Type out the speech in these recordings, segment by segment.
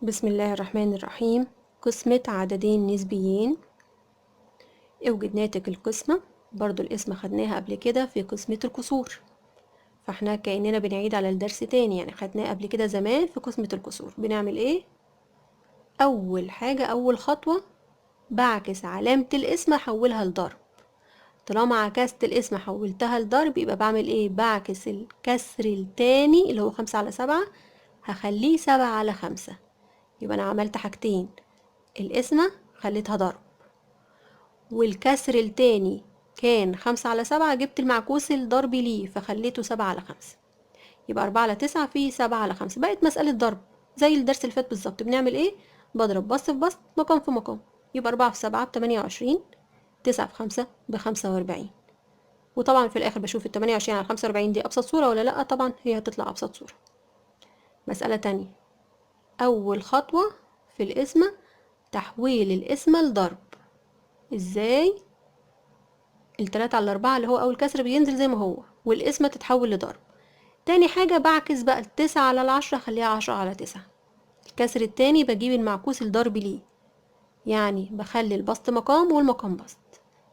بسم الله الرحمن الرحيم. قسمة عددين نسبيين. اوجد ناتج القسمة. برضو الاسم خدناها قبل كده في قسمة الكسور، فاحنا كأننا بنعيد على الدرس تاني، يعني خدناه قبل كده زمان في قسمة الكسور. بنعمل ايه؟ اول حاجة، اول خطوة، بعكس علامة الاسم احولها لضرب. طالما عكست الاسم حولتها لضرب يبقى بعمل ايه؟ بعكس الكسر التاني اللي هو 5/7، هخليه 7/5. يبقى انا عملت حاجتين، القسمة خليتها ضرب، والكسر التاني كان 5/7، جبت المعكوس الضربي ليه فخليته 7/5. يبقى 4/9 في 7/5، بقت مسألة ضرب زي الدرس اللي فات بالظبط. بنعمل ايه؟ بضرب بسط في بسط، مقام في مقام. يبقى 4 في 7 ب28، 9 في 5 ب45. وطبعا في الآخر بشوف ال28 على 45 دي أبسط صورة ولا لأ. طبعا هي هتطلع أبسط صورة. مسألة تانية، أول خطوة في القسمة تحويل القسمة لضرب. ازاي؟ ال3/4 اللي هو أول كسر بينزل زي ما هو، والقسمة تتحول لضرب. تاني حاجة بعكس بقى 9/10 خليها 10/9. الكسر التاني بجيب المعكوس الضربي ليه، يعني بخلي البسط مقام والمقام بسط.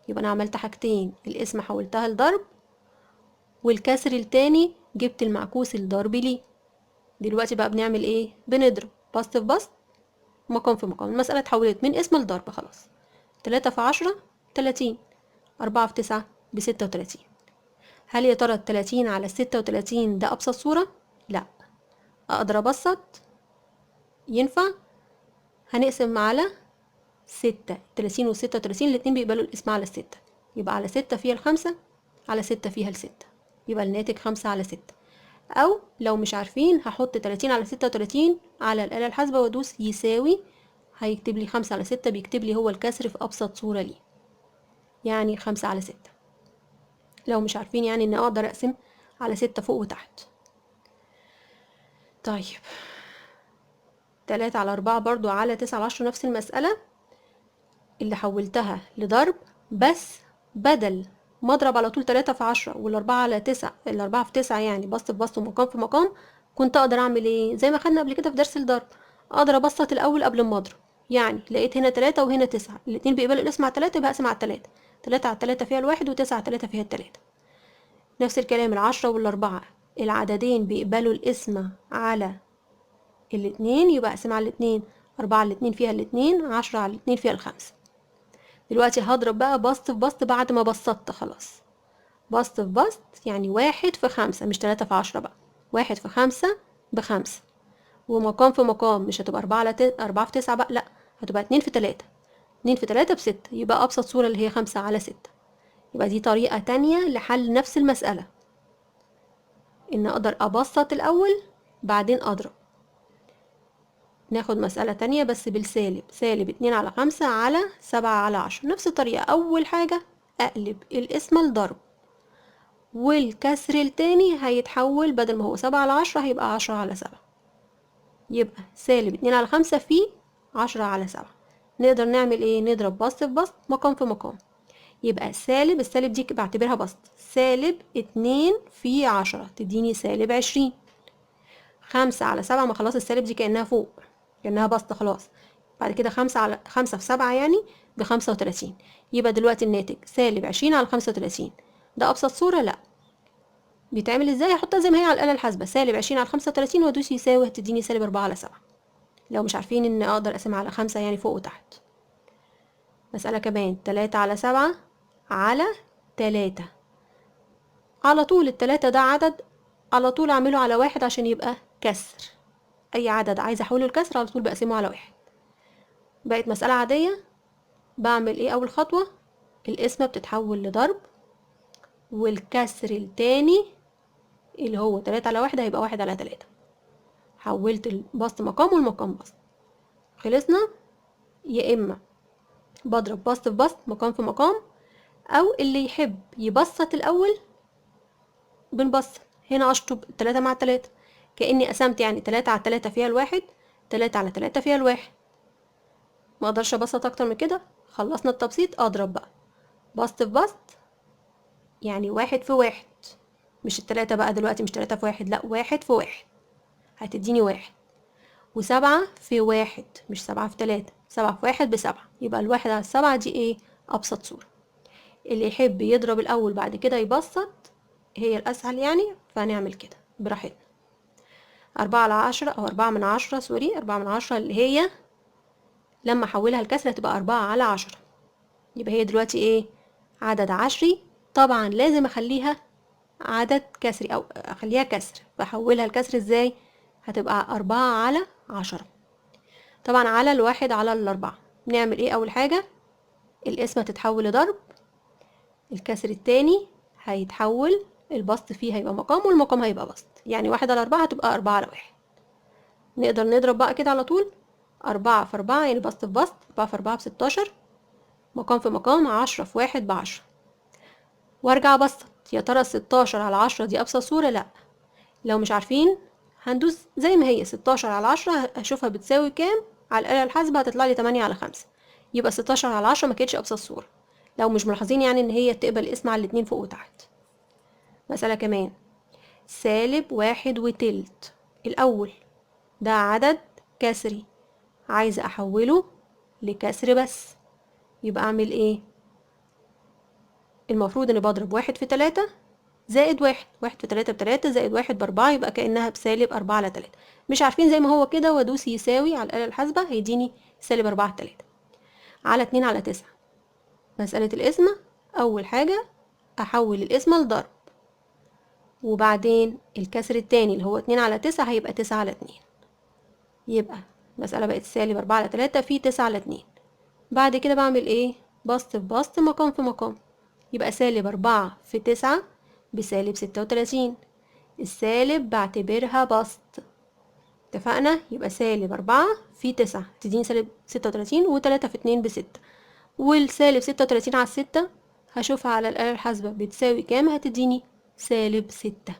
يبقى أنا عملت حاجتين، القسمة حولتها لضرب، والكسر التاني جبت المعكوس الضربي ليه. دلوقتي بقى بنعمل ايه؟ بنضرب بسط في بسط، مقام في مقام. المسألة اتحولت من اسم لضرب خلاص. 3 في 10 30، 4 في 9 ب36. هل يا ترى ال30 على ال36 ده أبسط صورة؟ لا. أقدر أبسط؟ ينفع. هنقسم على 6، 30 و36 الاتنين بيقبلوا القسم على 6. يبقى على 6 فيها ال5، على 6 فيها ال6، يبقى الناتج 5/6. أو لو مش عارفين هحط 30 على 36 على الآلة الحاسبة وأدوس يساوي، هيكتب لي 5/6، بيكتب لي هو الكسر في أبسط صورة ليه، يعني 5/6. لو مش عارفين يعني إن أقدر أقسم على 6 فوق وتحت. طيب 3/4 برضو على 9/10 نفس المسألة اللي حولتها لضرب، بس بدل ما اضرب على طول 3 في 10 وال4/9، ال4 في 9 يعني بسط في بسط ومقام في مقام، كنت اقدر اعمل ايه زي ما خدنا قبل كده في درس الضرب؟ اقدر ابسط الاول قبل ما اضرب. يعني لقيت هنا 3 وهنا 9، الاتنين بيقبلوا القسم على 3، يبقى اقسم على 3. 3/3 فيها الواحد، و9/3 فيها ال3. نفس الكلام ال10 وال4، العددين بيقبلوا القسمة على الاتنين، يبقى اقسم على الاتنين. 4/2 فيها الاتنين، 10/2 فيها ال5. دلوقتي هضرب بقى بسط في بسط بعد ما بسطت خلاص. بسط في بسط يعني 1 في 5، مش 3 في 10 بقى. 1 في 5 ب5، ومقام في مقام، مش هتبقى 4 في 9 بقى، لأ، هتبقى 2 في 3. 2 في 3 ب6، يبقى أبسط صورة اللي هي 5/6. يبقى دي طريقة تانية لحل نفس المسألة، إن أقدر أبسط الأول بعدين أضرب. ناخد مسألة تانية بس بالسالب، سالب 2/5 على 7/10. نفس الطريقة، أول حاجة أقلب القسمة لضرب، والكسر التاني هيتحول بدل ما هو 7/10 هيبقى 10/7. يبقى -2/5 في 10/7. نقدر نعمل ايه؟ نضرب بسط في بسط، مقام في مقام. يبقى السالب دي بعتبرها بسط، -2 في 10 تديني -20. 5/7، ما خلاص السالب دي كأنها فوق، كأنها بسط خلاص. بعد كده 5 في 7 يعني ب35. يبقى دلوقتي الناتج -20/35. ده أبسط صورة؟ لأ. بيتعمل ازاي؟ احطها زي ما هي على الآلة الحاسبة، -20/35 وادوس يساوي، هتديني -4/7. لو مش عارفين ان اقدر اقسم على 5 يعني فوق وتحت. مسألة كمان، 3/7 على 3. على طول ال3 ده عدد، على طول اعمله على 1 عشان يبقى كسر. اي عدد عايزة احوله لكسر على طول بقسمه على 1. بقت مسألة عادية. بعمل ايه اول خطوة؟ القسمة بتتحول لضرب، والكسر التاني اللي هو 3/1 هيبقى 1/3. حولت البسط مقام والمقام بسط. خلصنا. يا اما بضرب بسط في بسط، مقام في مقام، او اللي يحب يبسط الاول بنبسط. هنا اشطب 3 مع 3، كاني قسمت، يعني 3/3 فيها الواحد، 3/3 فيها الواحد. ما اقدرش ابسط اكتر من كده. خلصنا التبسيط، اضرب بقى بسط في بسط، يعني 1 في 1. مش ال3 بقى دلوقتي، مش 3 في 1، لا، 1 في 1 هتديني 1. وسبعة في واحد، مش سبعة في تلاتة، سبعة في واحد بسبعة، يبقى الواحد على السبعة دي ايه؟ أبسط صورة. اللي يحب يضرب الأول بعد كده يبسط، هي الأسهل يعني، فهنعمل كده براحتنا. 4/10 أو 4/10، سوري، 4/10 اللي هي لما أحولها لكسر هتبقى 4/10. يبقى هي دلوقتي ايه؟ عدد عشري. طبعا لازم أخليها عدد كسري أو أخليها كسر، بحولها لكسر ازاي؟ هتبقى 4/10. طبعا على الواحد على الأربعة. نعمل ايه أول حاجة؟ القسمة تتحول لضرب، الكسر التاني هيتحول، البسط فيه هيبقى مقام والمقام هيبقى بسط، يعني 1/4 هتبقى 4/1. نقدر نضرب بقى كده على طول. 4 في 4 يعني بسط في بسط، 4 في 4 ب16، مقام في مقام، 10 في 1 ب10. وارجع ابسط. يا ترى 16/10 دي ابسط صورة؟ لا. لو مش عارفين هندوس زي ما هي 16/10، هشوفها بتساوي كام على الآلة الحاسبة، هتطلع لي 8/5. يبقى 16/10 ما كانتش ابسط صورة، لو مش ملاحظين يعني ان هي تقبل اسم على الاتنين فوق وتحت. مسألة كمان، -1 وتلت. الأول ده عدد كسري، عايزة أحوله لكسر بس، يبقى أعمل إيه؟ المفروض إني بضرب 1 في 3 زائد 1 في 3 ب3 زائد 1 ب4، يبقى كأنها بسالب 4/3. مش عارفين زي ما هو كده، وأدوس يساوي على الآلة الحاسبة هيديني -4/3 على 2/9. مسألة القسمة، أول حاجة أحول القسمة لضرب، وبعدين الكسر التاني اللي هو 2/9 هيبقى 9/2. يبقى المسألة بقت -4/3 في 9/2. بعد كده بعمل ايه؟ بسط في بسط، مقام في مقام، يبقى -4 في 9 بسالب 36. السالب بعتبرها بسط، اتفقنا؟ يبقى -4 في 9 تديني -36، و3 في 2 ب6، والسالب 36 على 6 هشوفها على الآلة الحاسبة بتساوي كام، هتديني -6.